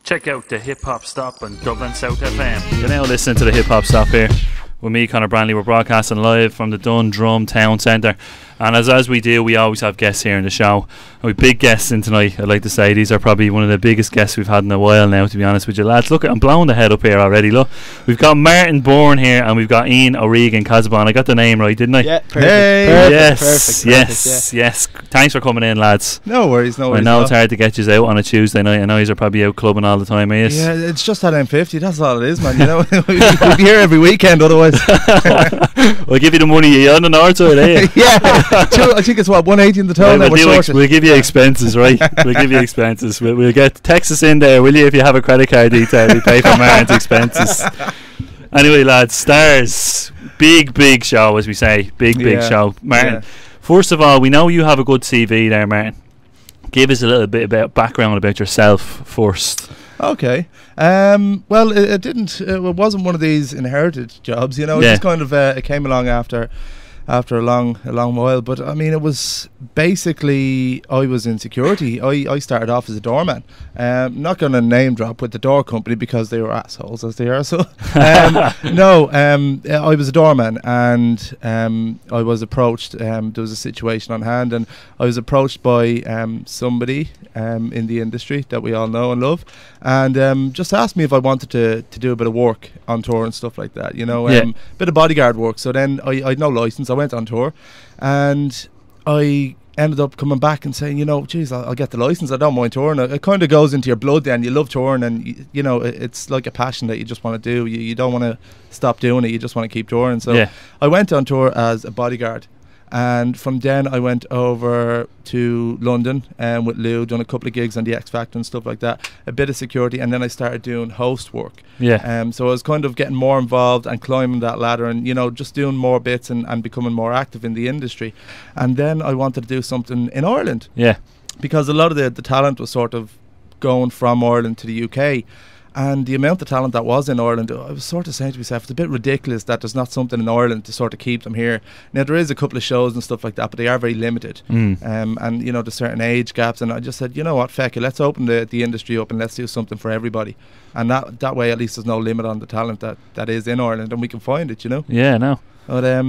Check out the Hip Hop Stop on Dublin South FM. You're now listening to the Hip Hop Stop here with me, Conor Brannelly. We're broadcasting live from the Dundrum Town Centre, and as we do, we always have guests here in the show. And we've big guests in tonight. I'd like to say these are probably one of the biggest guests we've had in a while now, to be honest with you, lads. Look, I'm blowing the head up here already. Look, we've got Martin Byrne here, and we've got Ian Regan Cazabon. I got the name right, didn't I? Yeah, perfect. Hey, Perfect, yes. Thanks for coming in, lads. No worries. I know it's hard to get you out on a Tuesday night. I know you're probably out clubbing all the time, are you? Yeah, it's just that M50. That's all it is, man. You know, we'd be here every weekend otherwise. We'll give you the money. You're on the north side, eh? Yeah, I think it's 180 in the town. Right, we'll give you expenses, right? We'll give you expenses. We'll get Texas in there, will you? If you have a credit card detail, we pay for Martin's expenses. Anyway, lads, Starz, big show, as we say, big show. Martin, first of all, we know you have a good CV there, Martin. Give us a little bit about background about yourself first. Okay. Well, it wasn't one of these inherited jobs, you know. It just kind of it came along after a long while. But I mean, it was basically, I was in security. I started off as a doorman. Not going to name drop with the door company because they were assholes as they are. So I was a doorman, and I was approached. There was a situation on hand, and I was approached by somebody in the industry that we all know and love, and just asked me if I wanted to do a bit of work on tour and stuff like that. You know, bit of bodyguard work. So then I had no license. I went on tour, and I ended up coming back and saying, you know, geez, I'll get the license. I don't mind touring. It kind of goes into your blood then. You love touring, and you know, it's like a passion that you just want to do. You don't want to stop doing it. You just want to keep touring. So I went on tour as a bodyguard, and from then I went over to London with Lou, done a couple of gigs on the X Factor and stuff like that, a bit of security, and then I started doing host work. So I was kind of getting more involved and climbing that ladder, and you know, just doing more bits and becoming more active in the industry. And then I wanted to do something in Ireland, because a lot of the talent was sort of going from Ireland to the UK. And the amount of talent that was in Ireland, I was sort of saying to myself, it's a bit ridiculous that there's not something in Ireland to sort of keep them here. Now, there is a couple of shows and stuff like that, but they are very limited. And, you know, there's certain age gaps. And I just said, you know what, feck it, let's open the industry up and let's do something for everybody. And that way, at least there's no limit on the talent that is in Ireland, and we can find it, you know? Yeah, no. But I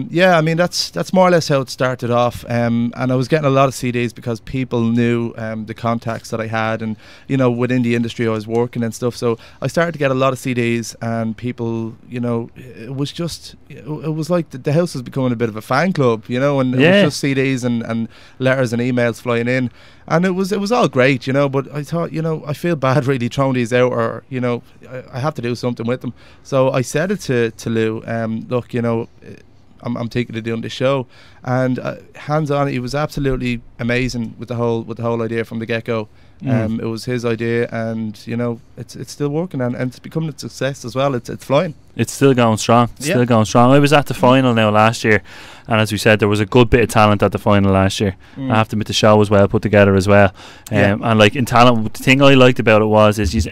mean, that's more or less how it started off. And I was getting a lot of CDs because people knew the contacts that I had, and you know, within the industry I was working and stuff. So I started to get a lot of CDs, and people, you know, it was like the house was becoming a bit of a fan club, you know, and it was just CDs and letters and emails flying in. And it was all great, you know, but I thought, you know, I feel bad really throwing these out, or, you know, I have to do something with them. So I said it to Lou, look, you know, I'm thinking of doing the show, and hands on, he was absolutely amazing with the whole idea from the get-go. It was his idea, and you know, it's still working, and it's becoming a success as well. It's flying. It's still going strong. Still going strong. I was at the final now last year, and as we said, there was a good bit of talent at the final last year. I have to admit, the show was well put together as well. And like in talent, the thing I liked about it is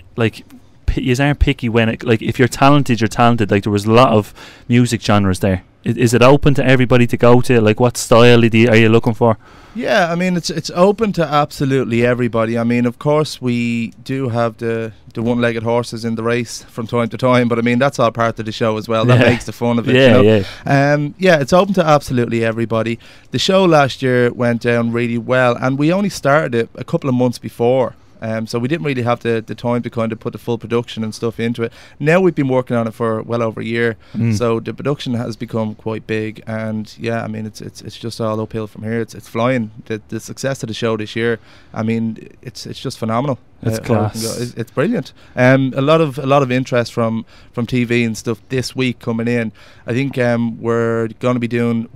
you aren't picky when it, like, if you're talented, you're talented. Like, there was a lot of music genres there. Is it open to everybody to go to? Like, what style are you looking for? Yeah, I mean, it's open to absolutely everybody. I mean, of course, we do have the one-legged horses in the race from time to time, but I mean, that's all part of the show as well. That makes the fun of it. It's open to absolutely everybody. The show last year went down really well, and we only started it a couple of months before. So we didn't really have the time to kind of put the full production and stuff into it. Now we've been working on it for well over a year, so the production has become quite big, and I mean, it's just all uphill from here. It's flying. The success of the show this year, I mean, it's just phenomenal. It's class. It's brilliant. A lot of interest from TV and stuff this week coming in. I think we're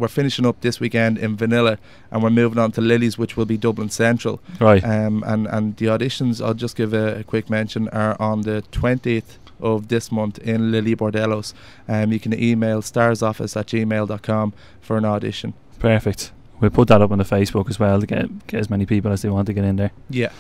finishing up this weekend in Vanilla, and we're moving on to Lily's, which will be Dublin Central. Right. And the auditions, I'll just give a quick mention, are on the 20th of this month in Lily Bordellos. You can email starsoffice@gmail.com for an audition. Perfect. We'll put that up on the Facebook as well to get as many people as they want to get in there. Yeah.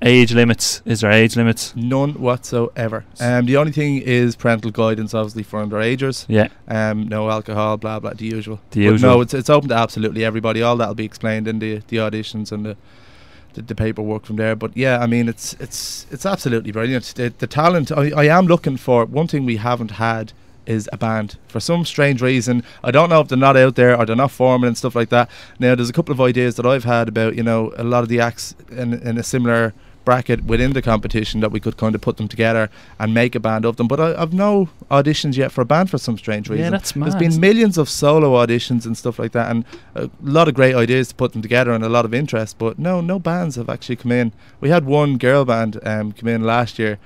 Age limits? Is there age limits? None whatsoever. The only thing is parental guidance, obviously, for underagers. Yeah. No alcohol, blah blah, the usual. No, it's open to absolutely everybody. All that'll be explained in the auditions and the paperwork from there. But yeah, I mean, it's absolutely brilliant. The talent. I am looking for one thing we haven't had is a band for some strange reason. I don't know if they're not out there or they're not forming and stuff like that. Now there's a couple of ideas that I've had about, you know, a lot of the acts in a similar bracket within the competition that we could kind of put them together and make a band of them, but I've no auditions yet for a band for some strange reason. Yeah, that's mad. There's been millions of solo auditions and stuff like that, and a lot of great ideas to put them together and a lot of interest, but no bands have actually come in. We had one girl band come in last year,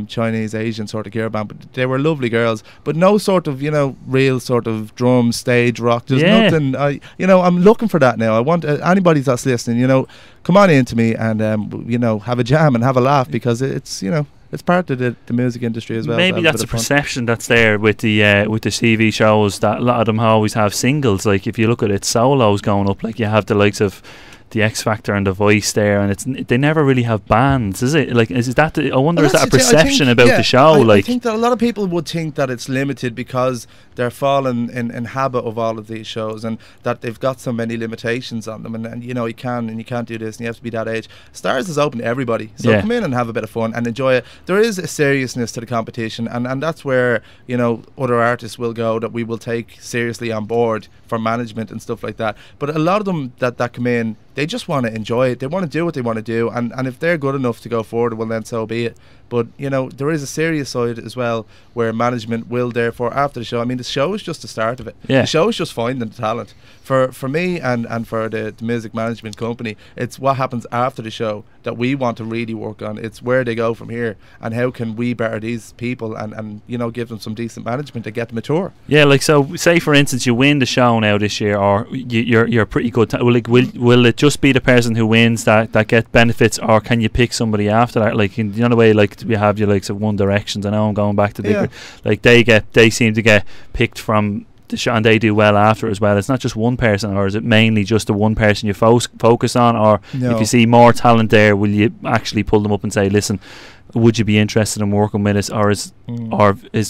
Chinese Asian sort of girl band, but they were lovely girls, but no sort of, you know, real sort of drum stage rock. There's nothing. I'm looking for that now. I want anybody that's listening, you know, come on in to me and you know, have a jam and have a laugh, because it's, you know, it's part of the music industry as well. Maybe that's a perception that's there with the TV shows, that a lot of them always have singles. Like if you look at it, solos going up, like you have the likes of the X Factor and the Voice there, and they never really have bands, is it? Like, is that I wonder, is that a perception about the show? I think that a lot of people would think that it's limited because they're fallen in habit of all of these shows, and that they've got so many limitations on them, and you know, you can't do this, and you have to be that age. Starz is open to everybody, so come in and have a bit of fun and enjoy it. There is a seriousness to the competition, and that's where, you know, other artists will go that we will take seriously on board for management and stuff like that. But a lot of them that come in, they just want to enjoy it. They want to do what they want to do, and if they're good enough to go forward, well then so be it. But you know, there is a serious side as well, where management will therefore, after the show, I mean, the show is just the start of it. The show is just finding the talent. For me and for the music management company, it's what happens after the show that we want to really work on. It's where they go from here, and how can we better these people and you know, give them some decent management to get them a tour. Yeah, like, so say for instance you win the show now this year, or you're pretty good. Will it just be the person who wins that get benefits, or can you pick somebody after that? Like, you know, the way like we have your likes of One Directions. I know I'm going back to the like they seem to get picked from the show, and they do well after as well. It's not just one person, or is it mainly just the one person you focus on, or if you see more talent there, will you actually pull them up and say, listen, would you be interested in working with us, or is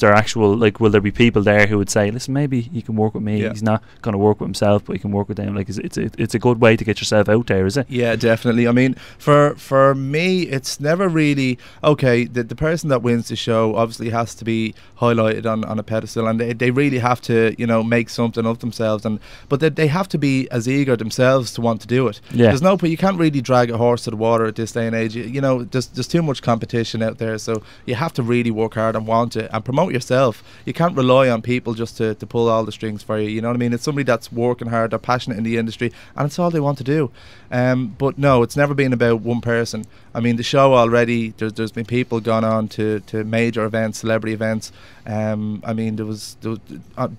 there actual, like, will there be people there who would say, listen, maybe he can work with me, he's not going to work with himself, but he can work with them? Like, it's a good way to get yourself out there, is it? Yeah, definitely. I mean, for me, it's never really okay. The person that wins the show obviously has to be highlighted on a pedestal, and they really have to, you know, make something of themselves, but they have to be as eager themselves to want to do it. There's no, but you can't really drag a horse to the water at this day and age. You know, there's too much competition out there, so you have to really work hard and want it and promote yourself. You can't rely on people just to pull all the strings for you, you know what I mean? It's somebody that's working hard, they're passionate in the industry, and it's all they want to do. But no, it's never been about one person. I mean, the show already, there's been people gone on to major events, celebrity events. I mean, there was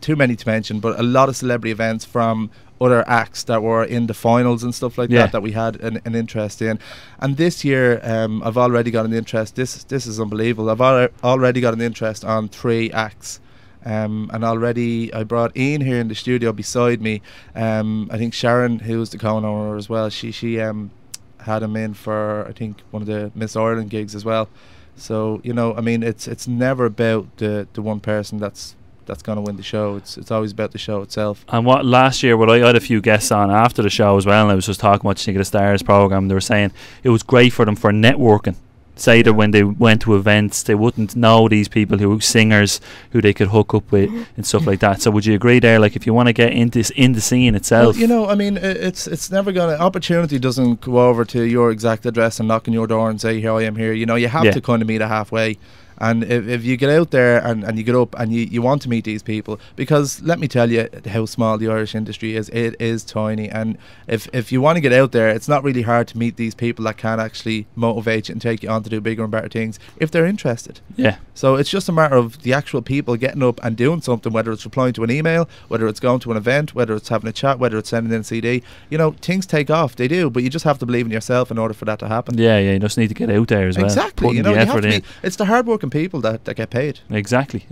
too many to mention, but a lot of celebrity events from other acts that were in the finals and stuff like that we had an interest in. And this year, I've already got an interest. This is unbelievable. I've already got an interest on 3 acts. And already I brought Ian here in the studio beside me. I think Sharon, who's the co-owner as well, she had him in for, I think, one of the Miss Ireland gigs as well. So, you know, I mean, it's never about the one person that's going to win the show. It's always about the show itself. And what last year, I had a few guests on after the show as well, and I was just talking about the Starz program. They were saying it was great for them for networking. Say that when they went to events, they wouldn't know these people who singers who they could hook up with and stuff like that. So would you agree there? Like, if you want to get in the scene itself, well, you know, I mean, it's never gonna. Opportunity doesn't go over to your exact address and knock on your door and say, "Here I am here." You know, you have to kind of meet halfway. And if you get out there and you get up and you want to meet these people, because let me tell you how small the Irish industry is. It is tiny, and if you want to get out there, it's not really hard to meet these people that can actually motivate you and take you on to do bigger and better things if they're interested. Yeah. So it's just a matter of the actual people getting up and doing something, whether it's replying to an email, whether it's going to an event, whether it's having a chat, whether it's sending in a CD. You know, things take off. They do, but you just have to believe in yourself in order for that to happen. Yeah, you just need to get out there as well. Exactly. You know, you have to be, it's the hard-working people that get paid. Exactly.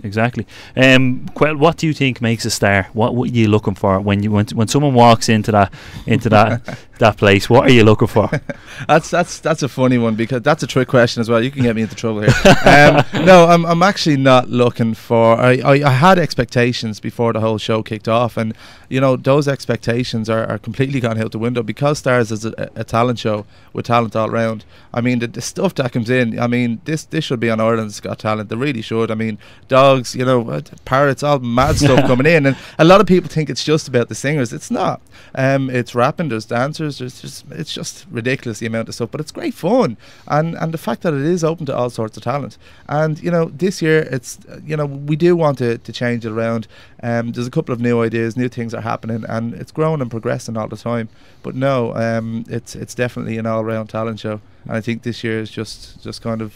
What do you think makes a star? What are you looking for when someone walks into that that place? What are you looking for? That's a funny one, because that's a trick question as well. You can get me into trouble here. No, I'm actually not looking for. I had expectations before the whole show kicked off, and you know those expectations are completely gone out the window, because Starz is a talent show with talent all round. I mean the stuff that comes in. I mean this should be on Ireland's Got Talent. They really should. I mean dogs, you know, parrots, all mad stuff coming in, and a lot of people think it's just about the singers. It's not. It's rapping, there's dancers, it's just ridiculous the amount of stuff, but it's great fun, and the fact that it is open to all sorts of talent. And you know this year it's you know we do want to change it around. There's a couple of new ideas, new things are happening, and it's growing and progressing all the time. But no, it's definitely an all-round talent show, and I think this year is just kind of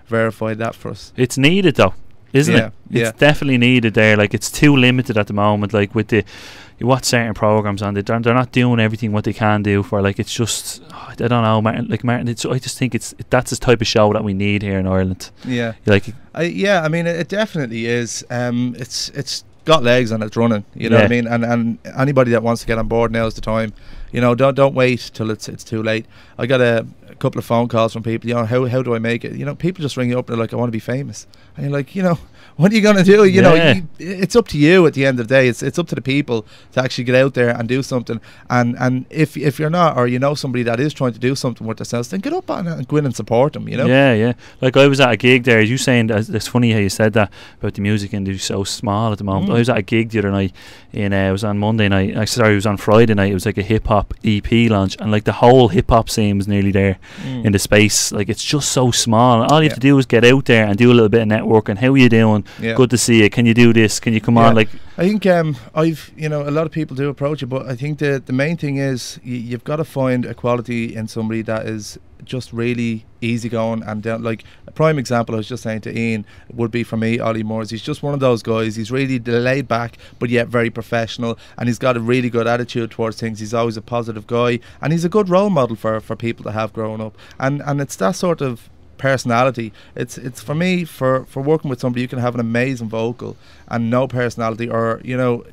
verified that for us. It's needed though, isn't it? It's definitely needed there. Like it's too limited at the moment. Like with you watch certain programs on, they're not doing everything what they can do for. Like it's just I don't know, Martin. Like Martin, I just think that's the type of show that we need here in Ireland. Yeah, like I mean it definitely is. It's got legs and it's running. You know what I mean? And anybody that wants to get on board, now is the time. You know, don't wait till it's too late. I got a couple of phone calls from people. You know, how do I make it? You know, people just ring you up and they're like, I want to be famous, and you're like, you know, what are you gonna do? You know, it's up to you at the end of the day. It's up to the people to actually get out there and do something. And if you're not, or you know somebody that is trying to do something with themselves, then get up on it and go in and support them. You know. Yeah. Like I was at a gig there. As you saying, it's funny how you said that about the music industry so small at the moment. I was at a gig the other night. It was on Monday night. It was on Friday night. It was like a hip hop EP launch, and like the whole hip hop scene was nearly there in the space. Like it's just so small. All you have to do is get out there and do a little bit of networking. How are you doing? Good to see you. Can you do this? Can you come on? Like I think I've a lot of people do approach it, but I think the main thing is you've got to find a quality in somebody that is just really easygoing and down. Like a prime example I was just saying to Ian would be for me Ollie Moores. He's just one of those guys. He's really laid back but yet very professional, and he's got a really good attitude towards things. He's always a positive guy, and he's a good role model for people to have growing up, and it's that sort of personality. It's for me, for working with somebody, you can have an amazing vocal and no personality, or you know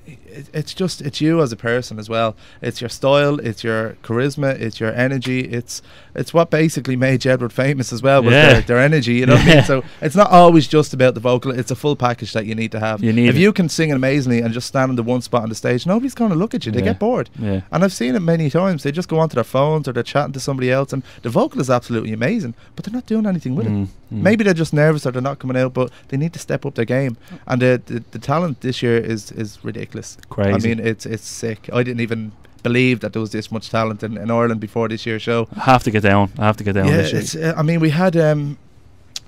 it's you as a person as well. It's your style, it's your charisma, it's your energy. It's what basically made Jedward famous as well, with their energy, you know what I mean? So it's not always just about the vocal. It's a full package that you need to have. If you can sing amazingly and just stand in the one spot on the stage, nobody's going to look at you. They get bored. And I've seen it many times. They just go onto their phones or they're chatting to somebody else, and the vocal is absolutely amazing, but they're not doing anything with it. Maybe they're just nervous or they're not coming out, but they need to step up their game. And the talent this year is ridiculous. Crazy. I mean, it's sick. I didn't even believe that there was this much talent in Ireland before this year's show. I have to get down this year. I mean, we had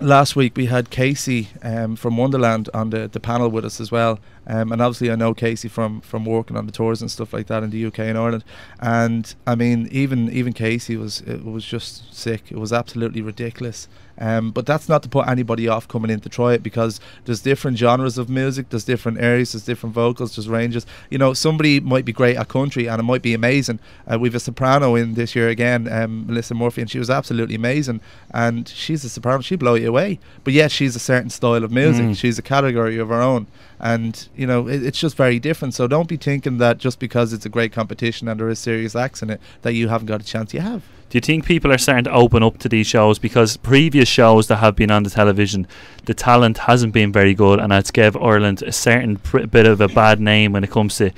last week we had Casey from Wonderland on the panel with us as well, and obviously I know Casey from working on the tours and stuff like that in the UK and Ireland. And I mean, even Casey was just sick. It was absolutely ridiculous. But that's not to put anybody off coming in to try it, because there's different genres of music, there's different areas, there's different vocals, there's ranges. You know, somebody might be great at country and it might be amazing. We've a soprano in this year again, Melissa Murphy, and she was absolutely amazing. And she's a soprano, she'd blow you away. But yet she's a certain style of music. She's a category of her own. And, you know, it's just very different. So don't be thinking that just because it's a great competition and there is serious acts in it, that you haven't got a chance. You have. Do you think people are starting to open up to these shows? Because previous shows that have been on the television, the talent hasn't been very good, and it's gave Ireland a certain bit of a bad name when it comes to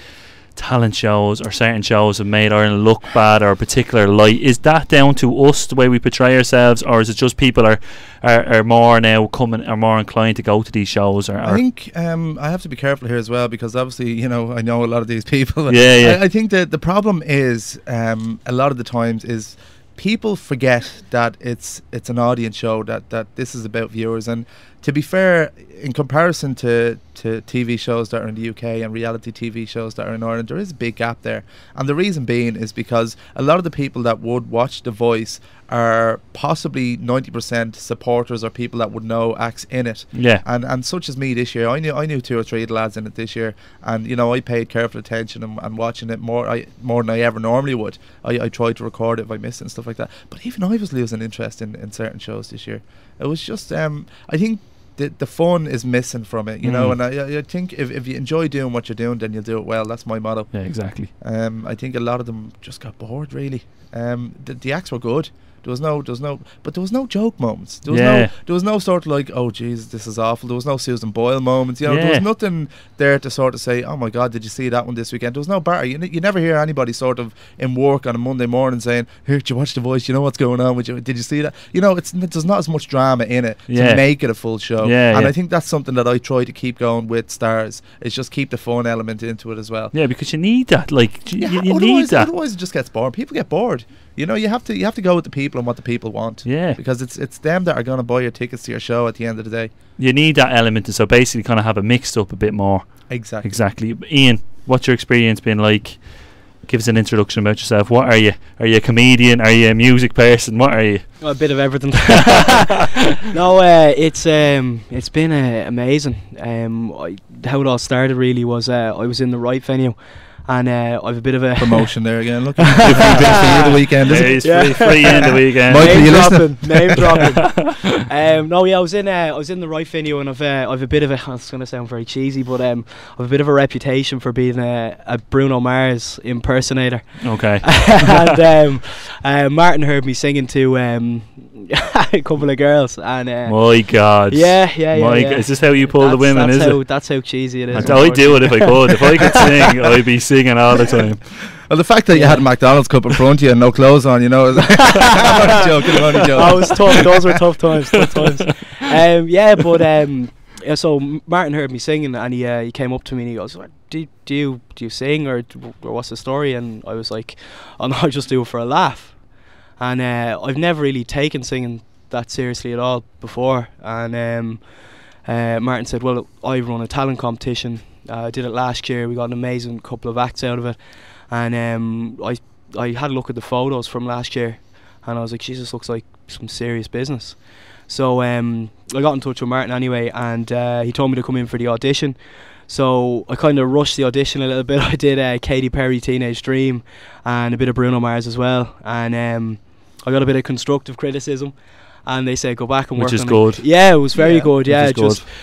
talent shows, or certain shows have made Ireland look bad or a particular light. Is that down to us, the way we portray ourselves, or is it just people are more now are more inclined to go to these shows? I think I have to be careful here as well, because obviously, you know, I know a lot of these people. I think that the problem is a lot of the times is people forget that it's an audience show, that this is about viewers. And to be fair, in comparison to TV shows that are in the UK and reality TV shows that are in Ireland, there is a big gap there. And the reason being is because a lot of the people that would watch The Voice are possibly 90% supporters or people that would know acts in it. And such as me this year, I knew 2 or 3 of the lads in it this year, and you know, I paid careful attention and watching it more than I ever normally would. I tried to record it if I missed it and stuff like that. But even I was losing interest in certain shows this year. It was just I think the fun is missing from it, you know. And I think if you enjoy doing what you're doing, then you'll do it well. That's my motto. Yeah, exactly. I think a lot of them just got bored, really. The acts were good. There was no joke moments. There was no sort of like, oh jeez, this is awful. There was no Susan Boyle moments. You know, there was nothing there to sort of say, oh my God, did you see that one this weekend? There was no bar. You never hear anybody sort of in work on a Monday morning saying, here, did you watch The Voice? You know what's going on with you? Did you see that? You know, there's not as much drama in it to make it a full show. And I think that's something that I try to keep going with Starz. Is just keep the fun element into it as well. Yeah, because you need that. Like you need that. Otherwise, it just gets boring. People get bored. You know, you have to go with the people and what the people want. Yeah. Because it's them that are going to buy your tickets to your show at the end of the day. You need that element to basically kind of have it mixed up a bit more. Exactly. Ian, what's your experience been like? Give us an introduction about yourself. What are you? Are you a comedian? Are you a music person? What are you? A bit of everything. No, it's been amazing. How it all started really was I was in the right venue. And I've a bit of a promotion there again. Look, free the weekend. Free in the weekend. Name dropping. No, I was in the right venue, and I've a bit of a. It's going to sound very cheesy, but I've a bit of a reputation for being a Bruno Mars impersonator. Okay. And Martin heard me singing to a couple of girls, and my God. Yeah. Is this how you pull the women? That's how cheesy it is. I'd do it if I could. If I could sing, I'd be singing all the time. Well, the fact that you had a McDonald's cup in front of you and no clothes on, you know, I'm only joking. Oh, it was tough. Those were tough times. So Martin heard me singing, and he came up to me and he goes, do you sing or what's the story? And I was like, oh no, I just do it for a laugh. And I've never really taken singing that seriously at all before. And Martin said, well, I run a talent competition. I did it last year. We got an amazing couple of acts out of it. And I had a look at the photos from last year, and I was like, Jesus, looks like some serious business. So I got in touch with Martin anyway, and he told me to come in for the audition. So I kind of rushed the audition a little bit. I did Katy Perry, Teenage Dream, and a bit of Bruno Mars as well. And I got a bit of constructive criticism, and they said go back and work on it. Which is good. Yeah, it was very good. Yeah,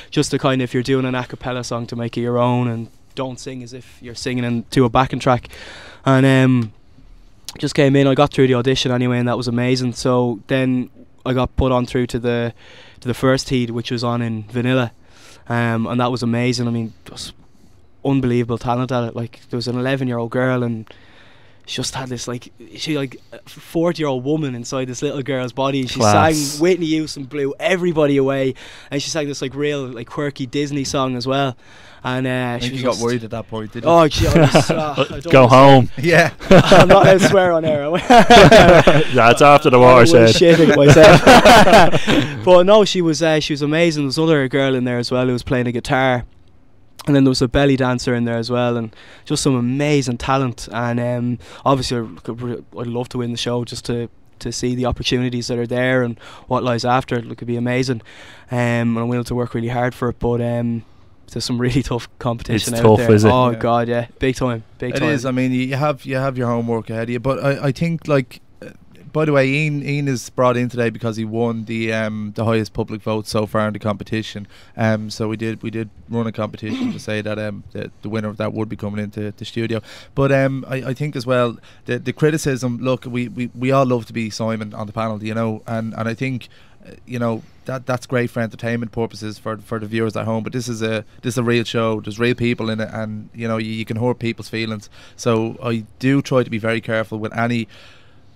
just to kind of, if you're doing an a cappella song, to make it your own, and don't sing as if you're singing into a backing track. And just came in. I got through the audition anyway, and that was amazing. So then I got put on through to the first heat, which was on in Vanilla, and that was amazing. I mean, just unbelievable talent at it. Like, there was an 11-year-old girl, and she just had this, like, she like a 40-year-old woman inside this little girl's body, and she sang Whitney Houston, blew everybody away, and she sang this like real like quirky Disney song as well. And she got worried at that point, didn't you? Oh, she was, go home. Yeah. I'm not allowed to swear on air. That's after the watershed. Shitting myself. But no, she was amazing. There was another girl in there as well who was playing a guitar. And then there was a belly dancer in there as well, and just some amazing talent. And obviously I'd love to win the show, just to see the opportunities that are there and what lies after it. It could be amazing. And I'm willing to work really hard for it, but there's some really tough competition out there. It's tough, is it? Oh yeah. God, yeah, big time. It is. I mean, you have your homework ahead of you, but I think, like, by the way, Ian is brought in today because he won the highest public vote so far in the competition. So we did run a competition to say that the winner of that would be coming into the studio. But I think as well the criticism. Look, we all love to be Simon on the panel, you know, and I think, you know, that's great for entertainment purposes for the viewers at home. But this is a real show. There's real people in it, and you know, you can hurt people's feelings. So I do try to be very careful with any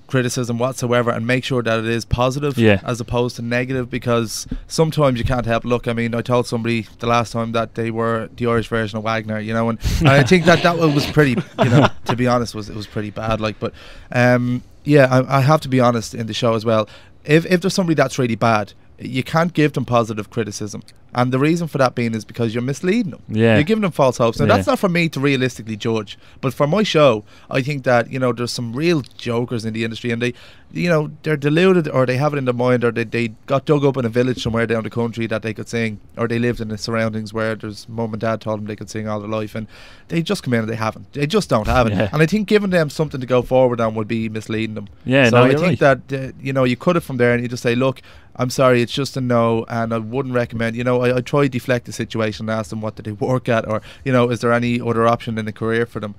criticism whatsoever, and make sure that it is positive as opposed to negative, because sometimes you can't help. Look, I mean, I told somebody the last time that they were the Irish version of Wagner, you know, and I think that was pretty, you know, to be honest, it was pretty bad, like. But I have to be honest in the show as well. If there's somebody that's really bad, you can't give them positive criticism, and the reason for that being is because you're misleading them. You're giving them false hopes. Now that's not for me to realistically judge, but for my show, I think that, you know, there's some real jokers in the industry, and they, you know, they're deluded, or they have it in their mind, or they got dug up in a village somewhere down the country that they could sing, or they lived in the surroundings where there's mum and dad told them they could sing all their life, and they just come in and they haven't. They just don't have it. And I think giving them something to go forward on would be misleading them. So I think that you know, you cut it from there, and you just say, look, I'm sorry, it's just a no, and I wouldn't recommend. You know, I try to deflect the situation and ask them what do they work at, or you know, is there any other option in a career for them,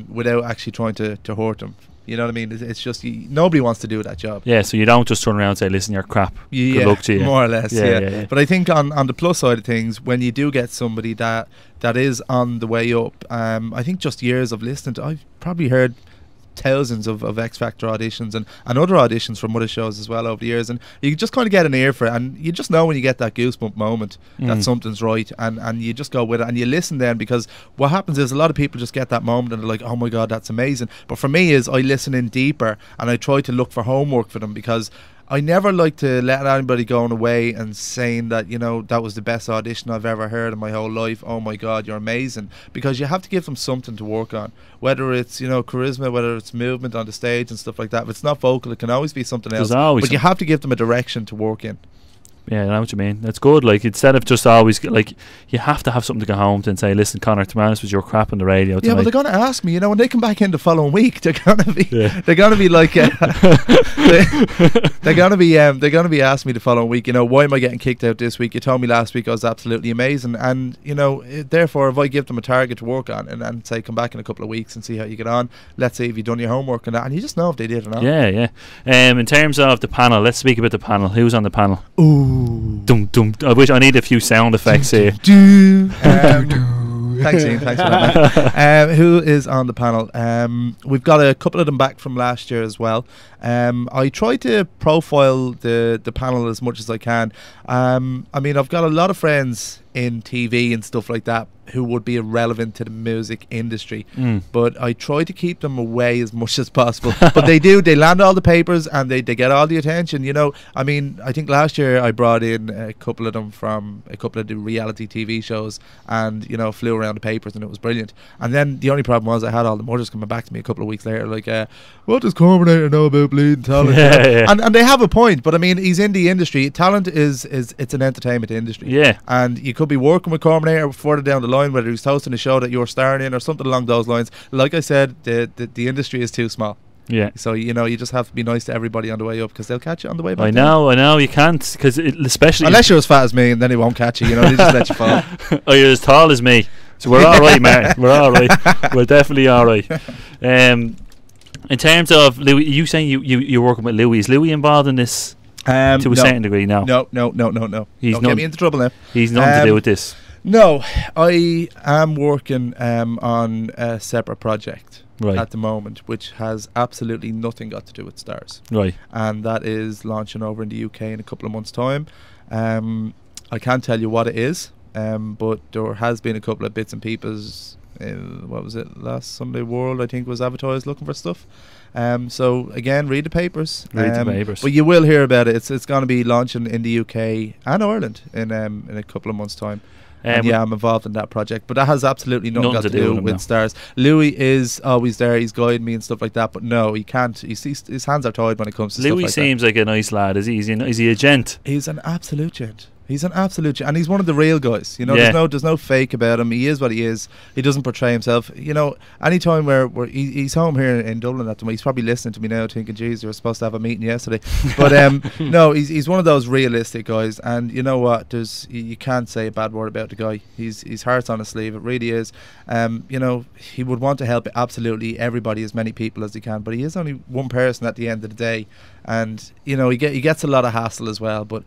without actually trying to hurt them. You know what I mean? It's just nobody wants to do that job. Yeah, so you don't just turn around and say, listen, you're crap. Yeah, good luck to you. More or less, yeah. But I think on the plus side of things, when you do get somebody that is on the way up, I think just years of listening to, I've probably heard thousands of X Factor auditions and other auditions from other shows as well over the years, and you just kind of get an ear for it, and you just know when you get that goosebump moment that something's right, and you just go with it and you listen then, because what happens is a lot of people just get that moment and they're like, oh my god, that's amazing. But for me is I listen in deeper and I try to look for homework for them, because I never like to let anybody going away and saying that, you know, that was the best audition I've ever heard in my whole life. Oh my God, you're amazing. Because you have to give them something to work on. Whether it's, you know, charisma, whether it's movement on the stage and stuff like that. If it's not vocal, it can always be something else. But you have to give them a direction to work in. Yeah, I know what you mean. That's good. Like, instead of just always, like, you have to have something to go home to and say, listen, Conor, to be honest, was your crap on the radio tonight. Yeah, but they're going to ask me, you know, when they come back in the following week, they're going to be, they're going to be like, they're going to be asking me the following week, you know, why am I getting kicked out this week? You told me last week I was absolutely amazing. And, you know, therefore, if I give them a target to work on and say, come back in a couple of weeks and see how you get on, let's see if you've done your homework on that. And you just know if they did or not. Yeah. In terms of the panel, let's speak about the panel. Who's on the panel? Ooh. Dum dum. I need a few sound effects here. Thanks, Ian. Thanks for that, man. Who is on the panel? We've got a couple of them back from last year as well. I try to profile the panel as much as I can. I mean, I've got a lot of friends in TV and stuff like that who would be irrelevant to the music industry, but I try to keep them away as much as possible. But they land all the papers and they get all the attention, you know. I mean, I think last year I brought in a couple of them from a couple of the reality TV shows and, you know, flew around the papers and it was brilliant. And then the only problem was I had all the mothers coming back to me a couple of weeks later like, what does Corbinator know about bleeding talent? And they have a point, but I mean, he's in the industry. Talent is it's an entertainment industry. Yeah. And you could be working with Corbinator further down the line, whether he's hosting a show that you're starring in or something along those lines. Like I said, the industry is too small. Yeah. So, you know, you just have to be nice to everybody on the way up because they'll catch you on the way back. I know, you can't, because especially unless you're as fat as me, and then he won't catch you. You know, they just let you fall. Oh, you're as tall as me, so we're all right, Martin. We're all right. We're definitely all right. In terms of Louis, you saying you're working with Louis. Is Louis involved in this to a certain degree? No. Don't get me into trouble now. He's nothing to do with this. No, I am working on a separate project at the moment, which has absolutely nothing got to do with Starz. Right. And that is launching over in the UK in a couple of months' time. I can't tell you what it is, but there has been a couple of bits and pieces. What was it? Last Sunday World, I think, was advertised looking for stuff. So again, read the papers. But you will hear about it. It's going to be launching in the UK and Ireland in a couple of months' time. And I'm involved in that project, but that has absolutely nothing got to do with Starz. Louis is always there; he's guiding me and stuff like that. But no, he can't. His hands are tied when it comes to stuff like that. Louis seems like a nice lad. Is he? Is he a gent? He's an absolute gent. He's an absolute gent, and he's one of the real guys. You know, there's no fake about him. He is what he is. He doesn't portray himself. You know, anytime where he's home here in Dublin at the moment, he's probably listening to me now, thinking, "Geez, you were supposed to have a meeting yesterday." But no, he's one of those realistic guys, and you know what? You can't say a bad word about the guy. His heart's on his sleeve. It really is. You know, he would want to help absolutely everybody, as many people as he can, but he is only one person at the end of the day, and you know, he gets a lot of hassle as well, but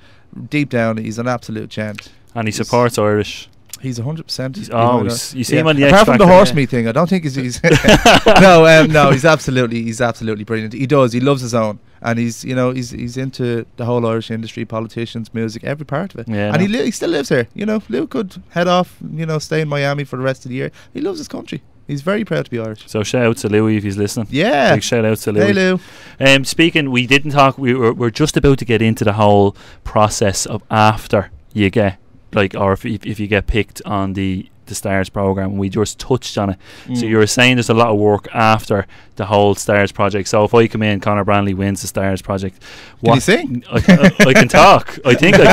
deep down he's an absolute gent, and he supports Irish. He's 100%. You see him on the X Apart from the Factor, horse meat thing, I don't think he's no, he's absolutely brilliant. He loves his own, and he's into the whole Irish industry, politicians, music, every part of it. And he still lives here. You know, Lou could head off, you know, stay in Miami for the rest of the year. He loves his country. He's very proud to be Irish. So shout out to Louis if he's listening. Yeah. Big shout out to Louis. Hey Lou. Speaking, we didn't talk. We're just about to get into the whole process of after you get or if you get picked on the Starz program. We just touched on it. So you were saying there's a lot of work after the whole Starz project. So if I come in, Conor Brannelly wins the Starz project. Can you sing? I can talk. I think I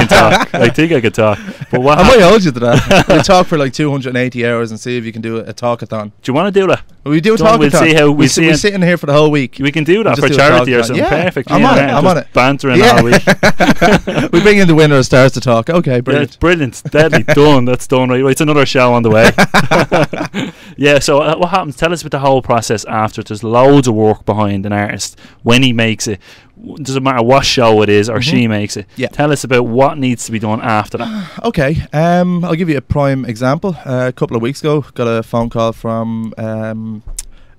can talk. But what? I might hold you to that. We talk for like 280 hours and see if you can do a talkathon. Do you want to do that? We do a Done, we'll talkathon. see how- we sit in here for the whole week. We can do that We'll for just do a charity or talkathon. something. Yeah, Perfect. I'm on it. I'm on just it. Bantering Yeah. all week. We bring in the winner of Starz to talk. Okay, Yeah, brilliant. it's brilliant. Deadly. Done. That's done. Right. It's another show on the way. Yeah, so what happens? Tell us about the whole process after. There's loads of work behind an artist when he makes it. Doesn't matter what show it is or she makes it. Yeah. Tell us about what needs to be done after that. Okay, I'll give you a prime example. A couple of weeks ago, got a phone call from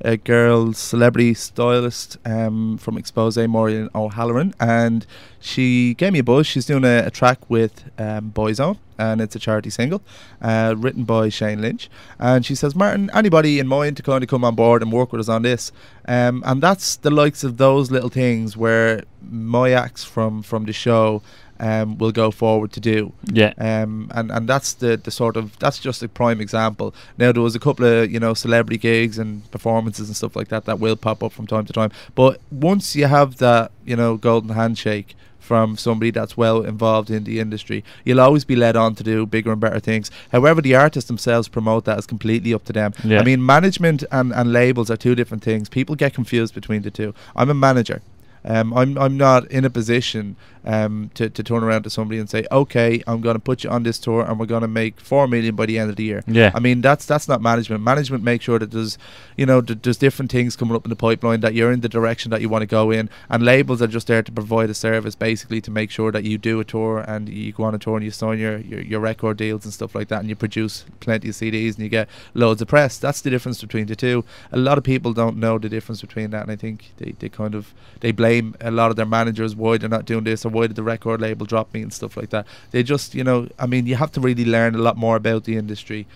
a girl celebrity stylist from Expose, Maureen O'Halloran, and she gave me a buzz. She's doing a track with Boyzone, and it's a charity single written by Shane Lynch. And she says, Martin, anybody in mind to kind of come on board and work with us on this? And that's the likes of those little things where my acts from the show will go forward to do. Yeah. And that's the sort of, that's just a prime example. Now there was a couple of celebrity gigs and performances and stuff like that will pop up from time to time. But once you have that golden handshake from somebody that's well involved in the industry, you'll always be led on to do bigger and better things. However, the artists themselves promote that is completely up to them. Yeah. I mean, management and labels are two different things. People get confused between the two. I'm a manager. I'm not in a position to turn around to somebody and say, okay, I'm going to put you on this tour and we're going to make 4 million by the end of the year. Yeah. I mean, that's not management. Management makes sure that there's there's different things coming up in the pipeline, that you're in the direction that you want to go in, and labels are just there to provide a service, basically to make sure that you do a tour and you go on a tour and you sign your record deals and stuff like that, and you produce plenty of CDs and you get loads of press. That's the difference between the two. A lot of people don't know the difference between that, and I think they blame a lot of their managers why they're not doing this, or why did the record label drop me and stuff like that. They just I mean, you have to really learn a lot more about the industry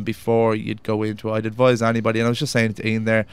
before you'd go into it. I'd advise anybody, and I was just saying to Ian there,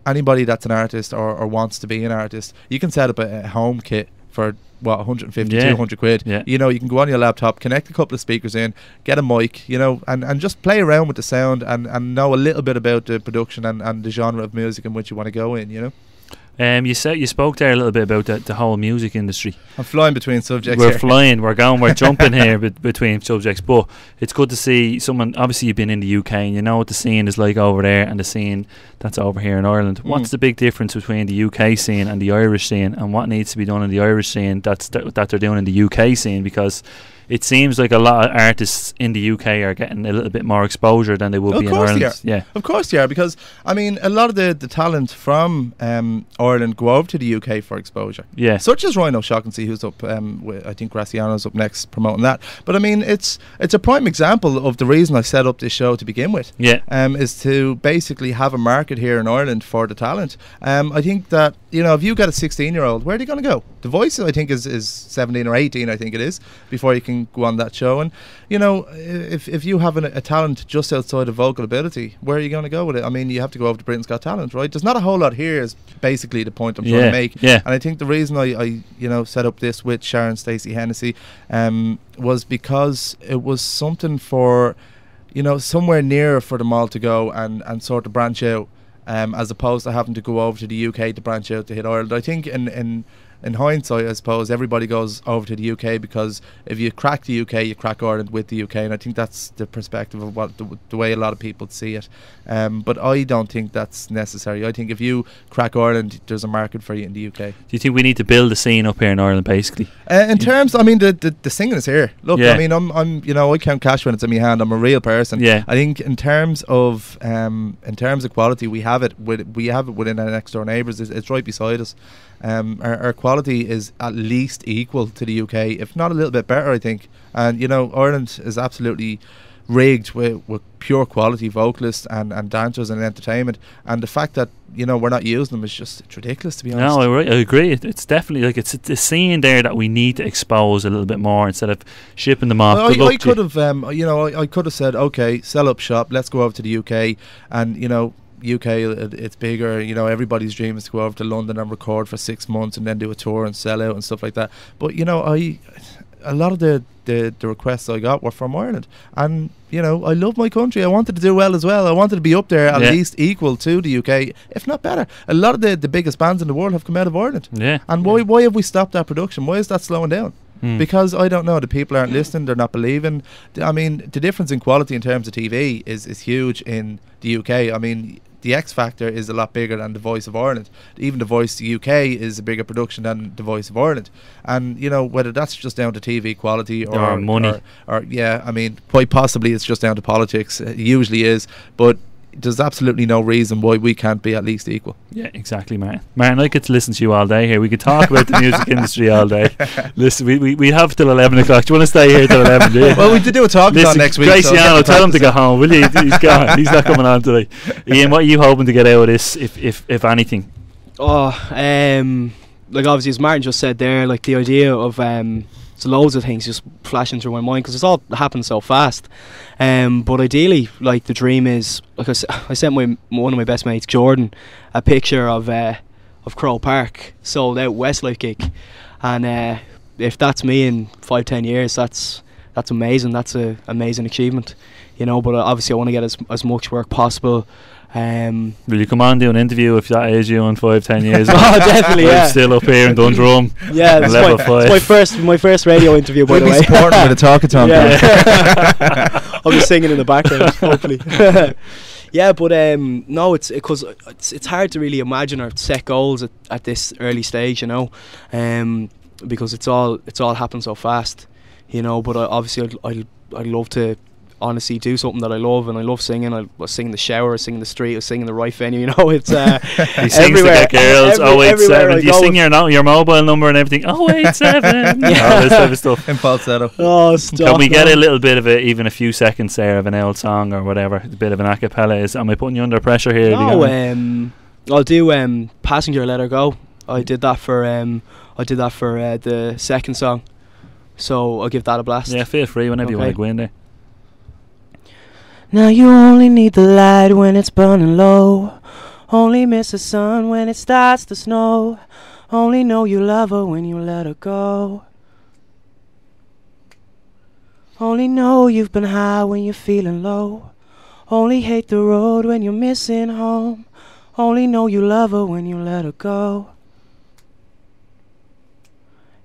anybody that's an artist or wants to be an artist, you can set up a home kit for 150, 200 quid. Yeah. You can go on your laptop, connect a couple of speakers in, get a mic, and just play around with the sound and know a little bit about the production and the genre of music in which you want to go in. You spoke there a little bit about the whole music industry. I'm flying between subjects We're here. flying, we're jumping here between subjects, but it's good to see someone. Obviously you've been in the UK and you know what the scene is like over there and the scene that's over here in Ireland. What's the big difference between the UK scene and the Irish scene, and what needs to be done in the Irish scene that they're doing in the UK scene? Because it seems like a lot of artists in the UK are getting a little bit more exposure than they would be in Ireland. Yeah, of course they are, because I mean, a lot of the talent from Ireland go over to the UK for exposure. Yeah, such as Rhino Shaughnessy, who's up. I think Graciano's up next promoting that. But I mean, it's a prime example of the reason I set up this show to begin with. Yeah, is to basically have a market here in Ireland for the talent. I think that if you got a 16-year-old, where are they going to go? The Voice, I think, is 17 or 18. I think it is, before you can go on that show. And if you have a talent just outside of vocal ability, where are you going to go with it? I mean, you have to go over to Britain's Got Talent, right? There's not a whole lot here, is basically the point I'm trying to make. Yeah. And I think the reason I set up this with Sharon Stacey Hennessy was because it was something for somewhere near for them all to go and sort of branch out, as opposed to having to go over to the UK to branch out to hit Ireland. I think in hindsight, I suppose everybody goes over to the UK because if you crack the UK, you crack Ireland with the UK, and I think that's the perspective of what the way a lot of people see it. But I don't think that's necessary. I think if you crack Ireland, there's a market for you in the UK. Do you think we need to build a scene up here in Ireland, basically? In terms, I mean, the singing is here. Look, I mean, I'm I count cash when it's in my hand. I'm a real person. Yeah. I think in terms of quality, we have it within our next door neighbours. It's right beside us. Our quality is at least equal to the UK, if not a little bit better, I think. And Ireland is absolutely rigged with pure quality vocalists and dancers and entertainment, and the fact that we're not using them is just ridiculous, to be honest. No, I agree. It's definitely like it's a scene there that we need to expose a little bit more instead of shipping them off. I could have I could have said, okay, sell up shop, let's go over to the UK, and UK, it's bigger. Everybody's dream is to go over to London and record for 6 months and then do a tour and sell out and stuff like that. But a lot of the requests I got were from Ireland, and I love my country. I wanted to do well as well. I wanted to be up there at least equal to the UK, if not better. A lot of the biggest bands in the world have come out of Ireland. Yeah. And why have we stopped that production? Why is that slowing down? Because I don't know, the people aren't listening, they're not believing. I mean, the difference in quality in terms of TV is huge in the UK. I mean, the X Factor is a lot bigger than The Voice of Ireland. Even The Voice UK is a bigger production than The Voice of Ireland. And, you know, whether that's just down to TV quality or money. Or yeah, I mean, quite possibly it's just down to politics. It usually is. But there's absolutely no reason why we can't be at least equal. Yeah, exactly, Martin. Martin, I could listen to you all day here. We could talk about the music industry all day. Listen, we have till 11 o'clock. Do you want to stay here till 11? Do you? Well, we did do a talkathon next week. Graciano, tell him to go home, will you? He's gone. He's not coming on today. Ian, what are you hoping to get out of this, if anything? Like obviously, as Martin just said there, like the idea of there's loads of things just flashing through my mind because it's all happened so fast. But ideally, like the dream is, like I sent one of my best mates, Jordan, a picture of Crow Park sold out Westlife gig, and if that's me in 5-10 years, that's amazing. That's an amazing achievement, you know. But obviously, I want to get as much work possible. Will you come on and do an interview if that is you in 5-10 years? Oh, definitely, yeah. I'm still up here in Dundrum. Yeah, it's my first radio interview, by the way. We'll be supporting with a talkathon. Yeah. I'll be singing in the background, hopefully. Yeah, but no, it's because it's hard to really imagine or set goals at this early stage, you know, because it's all happened so fast, you know. But obviously, I'd love to honestly do something that I love, and I love singing. I sing in the shower, I sing in the street, I sing in the right venue, you know. It's he sings to get girls. 087. Do you sing your mobile number and everything? 087. Yeah. All this type of stuff In falsetto. Oh, stop. Can we get a little bit of even a few seconds there of an old song or whatever, a bit of an acapella? Am I putting you under pressure here? No, I'll do Passenger, Let Her Go. I did that for the second song, so I'll give that a blast. Yeah, feel free whenever you want to go in there. Now you only need the light when it's burning low. Only miss the sun when it starts to snow. Only know you love her when you let her go. Only know you've been high when you're feeling low. Only hate the road when you're missing home. Only know you love her when you let her go.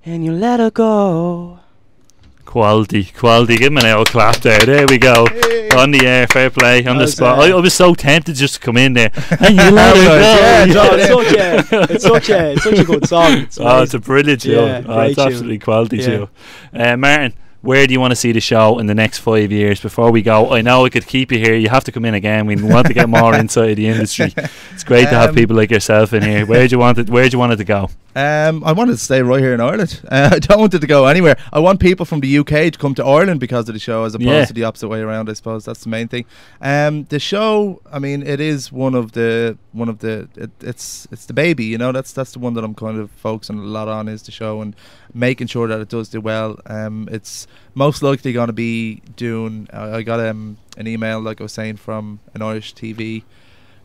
And you let her go. Quality. Give him an old clap there. There we go. Hey. On the air, fair play, on the spot. I was so tempted just to come in there. And you let it go. It's such a good song. It's a brilliant show. It's absolutely quality show. Martin, where do you want to see the show in the next 5 years? Before we go, I know I could keep you here. You have to come in again. We want to get more inside the industry. It's great to have people like yourself in here. Where do you want it to go? I wanted to stay right here in Ireland. I don't want it to go anywhere. I want people from the UK to come to Ireland because of the show, as opposed to the opposite way around. I suppose that's the main thing. The show, I mean, it is it's the baby, you know. That's the one that I'm kind of focusing a lot on, is the show and making sure that it does do well. It's most likely going to be doing. I got an email, like I was saying, from an Irish TV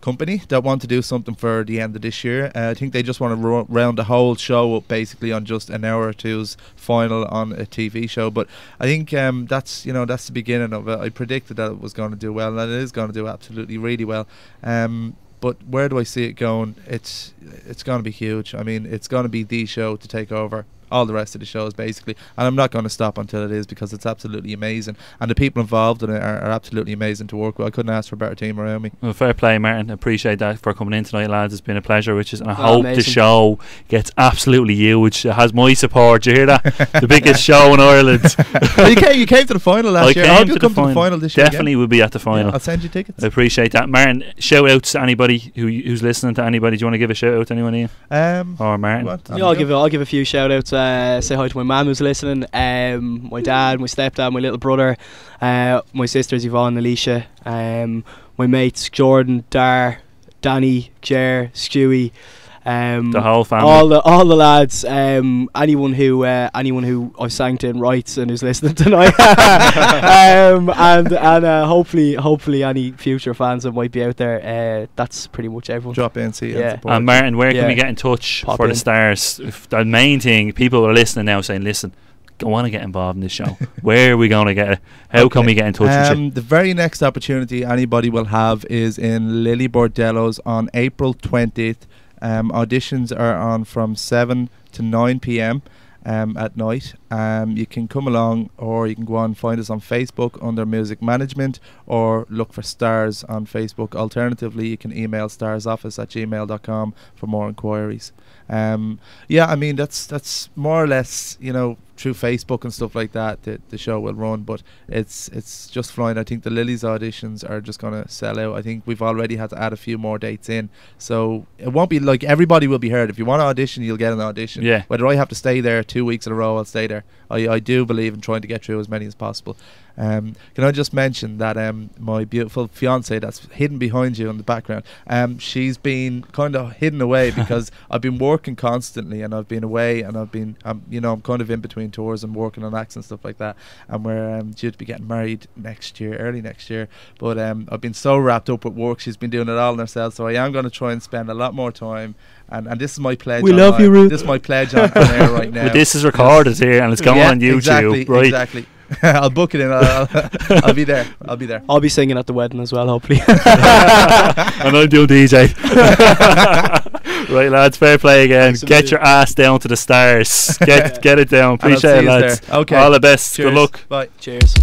company that want to do something for the end of this year. I think they just want to round the whole show up basically on just an hour or two's final on a TV show. But I think that's the beginning of it. I predicted that it was going to do well, and it is going to do absolutely really well. But where do I see it going? It's going to be huge. I mean, it's going to be the show to take over all the rest of the shows basically, and I'm not going to stop until it is, because it's absolutely amazing, and the people involved in it are absolutely amazing to work with. I couldn't ask for a better team around me. Well, fair play, Martin. Appreciate that for coming in tonight, lads. It's been a pleasure, and I hope the show gets absolutely huge. It has my support. Do you hear that? The biggest show in Ireland. You came to the final last year. I hope you'll come to the final this year. Definitely will be at the final. I'll send you tickets. I appreciate that. Martin, shout outs to anybody who's listening to anybody. Do you want to give a shout out to anyone, Ian? Or Martin? I'll give a few shout outs. Say hi to my mum who's listening, my dad, my stepdad, my little brother, my sisters Yvonne, Alicia, my mates Jordan, Dar, Danny, Jer, Stewie, the whole family, all the lads, anyone who I sang to in rights and who's listening tonight, and hopefully any future fans that might be out there. That's pretty much everyone. Drop in, see you. And Martin, where can we get in touch for the Starz? If the main thing, people are listening now saying, listen, I want to get involved in this show. Where are we going to get it? How can we get in touch with you? The very next opportunity anybody will have is in Lily Bordello's on April 20th. Auditions are on from 7 to 9 p.m. at night. You can come along, or you can go on and find us on Facebook under Music Management, or look for Starz on Facebook. Alternatively, you can email starsoffice@gmail.com for more inquiries. Yeah, I mean, that's more or less, you know, through Facebook and stuff like that, the show will run, but it's just flying. I think the Lilies auditions are just going to sell out. I think we've already had to add a few more dates in, so it won't be like everybody will be heard. If you want to audition, you'll get an audition. Yeah. Whether I have to stay there 2 weeks in a row, I'll stay there. I do believe in trying to get through as many as possible. Can I just mention that my beautiful fiance that's hidden behind you in the background, she's been kind of hidden away because I've been working constantly, and I've been away, and I've been you know, I'm kind of in between tours and working on acts and stuff like that, and we're due to be getting married next year, early next year, but I've been so wrapped up with work. She's been doing it all herself, so I am going to try and spend a lot more time, and this is my pledge. We love you, Ruth. This is my pledge on air right now. But this is recorded here, and it's going on YouTube, exactly, right? Exactly. I'll book it in. I'll be there. I'll be there. I'll be singing at the wedding as well, hopefully. And I'm doing DJ. Right, lads, fair play again. Absolutely. Get your ass down to the stars. Get it down. And I'll Appreciate see it, yous lads. there. Okay. All the best. Cheers. Good luck. Bye. Cheers.